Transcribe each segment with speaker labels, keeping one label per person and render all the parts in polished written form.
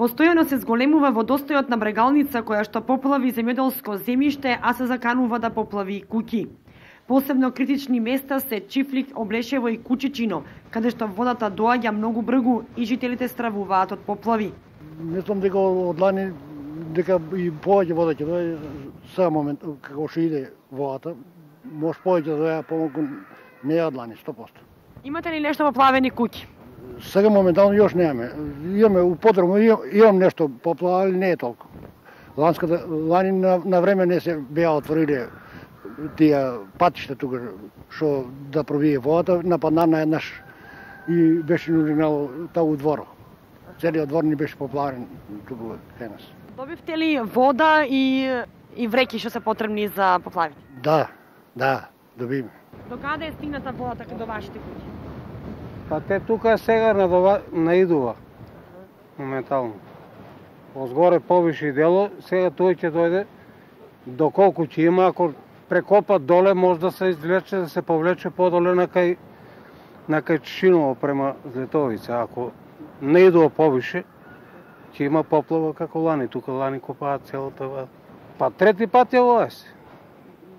Speaker 1: Постојано се зголемува водостојот на Брегалница која што поплави земјоделско земјиште, а се заканува да поплави и куќи. Посебно критични места се Чифлик, Облешево и Кучичино, каде што водата доаѓа многу бргу и жителите стравуваат од поплави.
Speaker 2: Мислам дека од лани дека и повеќе вода ќе дојде сега момент како што иде водата, може повеќе да дојде помалку не од лани 100%.
Speaker 1: Имате ли нешто поплавени куќи?
Speaker 2: Сега моментално још немаме. Имаме употребно, имам нешто поплава, али не е толку. Лани на време не се беа отвориле тие патишта тука што да провие водата, нападна на еднаш и беше нуринало таа дворо. Целиот двор ни беше поплавен тука кај нас.
Speaker 1: Добивте ли вода и вреки што се потребни за поплавите?
Speaker 2: Да, добивме.
Speaker 1: До каде е стигната водата кај до вашите куќи?
Speaker 3: Па те тука сега наидува моментално. Озгоре повише дело, сега тој ќе дојде доколку ќе има, ако прекопат доле може да се извлече, да се повлече подоле на кај Чишиново према Злетовица. Ако не идува повише, ќе има поплава како лани. Тука лани копаат целата вода. Па трети пат ја воја се.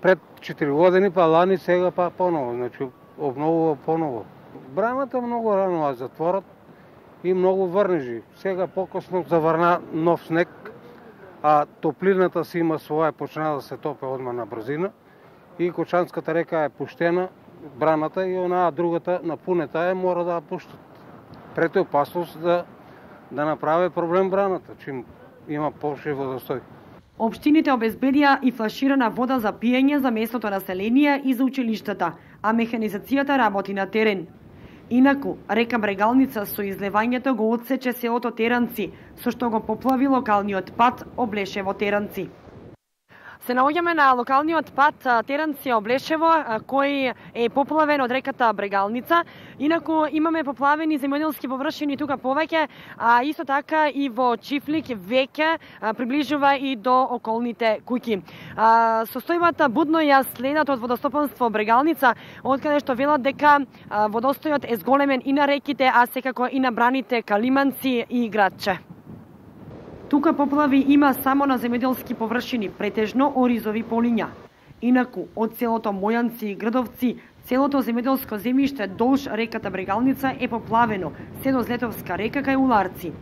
Speaker 3: Пред 4 години, па лани, сега па поново. Значи, обновува поново. Браната многу рано ја затворат и многу врнежи. Сега покосно заврна нов снег, а топлината си има своја, почна да се топе одма на брзина и Кочанската река е пуштена, браната и онаа другата напунета е мора да ја пуштат. Пред опасност да направи проблем браната, чим има повше водостој.
Speaker 1: Општините обезбедија и флаширана вода за пиење за местното население и за училиштата, а механизацијата работи на терен. Инаку, река Брегалница со излевањето го отсече селото Теранци, со што го поплави локалниот пат Облешево-Теранци. Се наоѓаме на локалниот пат Теранци-Облешево, кој е поплавен од реката Брегалница. Инаку имаме поплавени земјоделски површини тука повеќе, а исто така и во Чифлик веќе приближува и до околните куќи. Состојбата будно ја следат од водостопанство Брегалница, откаде што велат дека водостојот е зголемен и на реките, а секако и на браните Калиманци и Градче. Тука поплави има само на земјоделски површини, претежно оризови полиња. Инаку, од селото Мојанци и Грдовци, целото земјоделско земјиште долж реката Брегалница е поплавено, се до Злетовска река кај Уларци.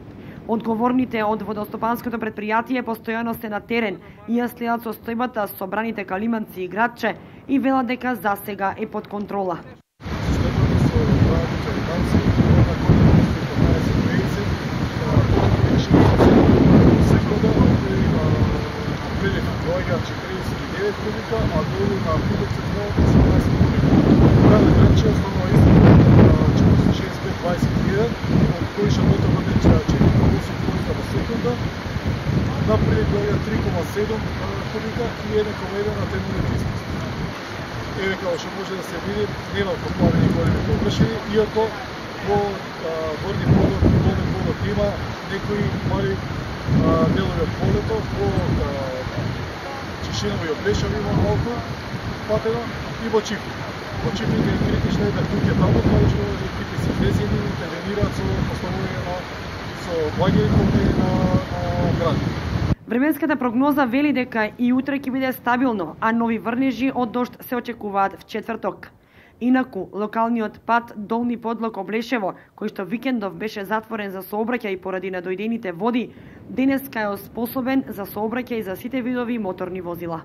Speaker 1: Одговорните од водостопанското предпријатие постојано се на терен и ја следат состојбата со браните Калиманци и Градче и велат дека засега е под контрола.
Speaker 4: Доаѓа 49 кубика, а долу на Кубица 18 кубика. Град Граче основно исто 45-21, од кои шамота врнече 4,8 кубика во секунда. Напред доаѓа 3,7 кубика и 1,1 на терминалните испусти. Еве како што може да се види, нема поплавени големи површини, иако во горни полот, долни полот има некои мали делови од полето, во Чишиново и Облешево има малку патено и во Чифлик. Во Чифлик е критично да куќе таму, тоа што екипи се влезени, интервенираат со поставување со лагери на град.
Speaker 1: Временската прогноза вели дека и утре ќе биде стабилно, а нови врнежи од дожд се очекуваат в четврток. Инаку, локалниот пат Долни Подлог Облешево, кој што викендов беше затворен за сообраќај поради надојдените води, денеска е способен за сообраќај за сите видови моторни возила.